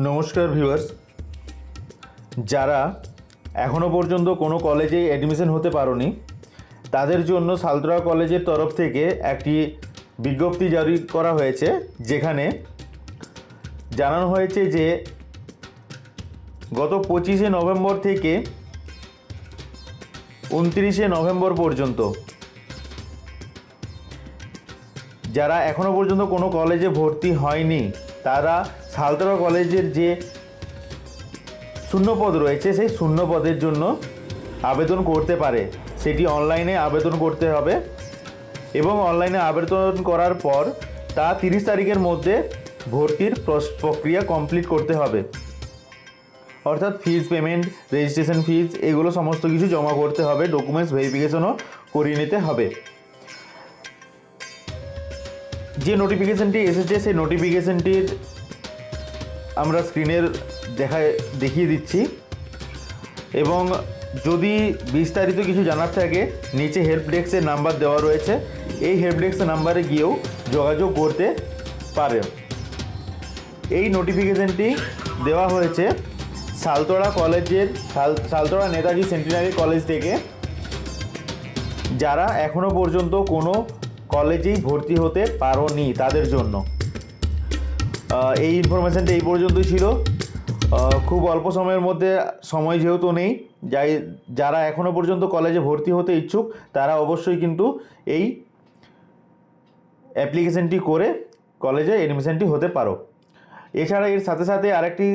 নমস্কার ভিউয়ার্স, যারা এখনও পর্যন্ত কোনো কলেজে অ্যাডমিশন হতে পারোনি তাদের জন্য সালতোরা কলেজের তরফ থেকে একটি বিজ্ঞপ্তি জারি করা হয়েছে, যেখানে জানানো হয়েছে যে গত 25শে নভেম্বর থেকে 29শে নভেম্বর পর্যন্ত যারা এখনও পর্যন্ত কোনো কলেজে ভর্তি হয়নি তারা সালতোরা কলেজের যে শূন্যপদ রয়েছে সেই শূন্যপদের জন্য আবেদন করতে পারে। সেটি অনলাইনে আবেদন করতে হবে এবং অনলাইনে আবেদন করার পর তা 30 তারিখের মধ্যে ভর্তির প্রক্রিয়া কমপ্লিট করতে হবে। অর্থাৎ ফিজ পেমেন্ট, রেজিস্ট্রেশন ফিজ এগুলো সমস্ত কিছু জমা করতে হবে, ডকুমেন্টস ভেরিফিকেশনও করিয়ে নিতে হবে। যে নোটিফিকেশনটি এসেছে সেই নোটিফিকেশনটির আমরা স্ক্রিনের দেখিয়ে দিচ্ছি, এবং যদি বিস্তারিত কিছু জানার থাকে নিচে হেল্প ডেস্কের নাম্বার দেওয়া রয়েছে, এই হেল্প ডেস্কের নাম্বারে গিয়েও যোগাযোগ করতে পারে। এই নোটিফিকেশনটি দেওয়া হয়েছে সালতোরা কলেজের সালতোরা নেতাজি সেন্টিনারি কলেজ থেকে, যারা এখনও পর্যন্ত কোনো কলেজেই ভর্তি হতে পারোনি তাদের জন্য। এই ইনফরমেশানটা এই পর্যন্তই ছিল। খুব অল্প সময়ের মধ্যে সময় যেহেতু নেই, যারা এখনও পর্যন্ত কলেজে ভর্তি হতে ইচ্ছুক তারা অবশ্যই কিন্তু এই অ্যাপ্লিকেশনটি করে কলেজে অ্যাডমিশনটি হতে পারো। এছাড়া এর সাথে সাথে আরেকটি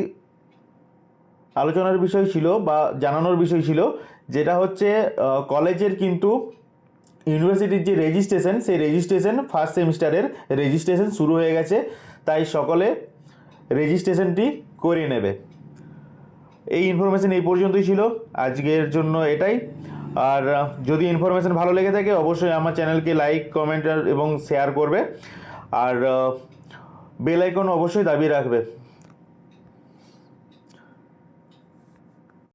আলোচনার বিষয় ছিল বা জানানোর বিষয় ছিল, যেটা হচ্ছে কলেজের কিন্তু ইউনিভার্সিটির যে রেজিস্ট্রেশন, সেই রেজিস্ট্রেশন ফার্স্ট সেমিস্টারের রেজিস্ট্রেশন শুরু হয়ে গেছে, তাই সকলে রেজিস্ট্রেশনটি করে নেবে। এই ইনফরমেশান এই পর্যন্তই ছিল আজকের জন্য এটাই। আর যদি ইনফরমেশান ভালো লেগে থাকে অবশ্যই আমার চ্যানেলকে লাইক, কমেন্ট এবং শেয়ার করবে, আর বেল আইকন অবশ্যই দাবিয়ে রাখবে।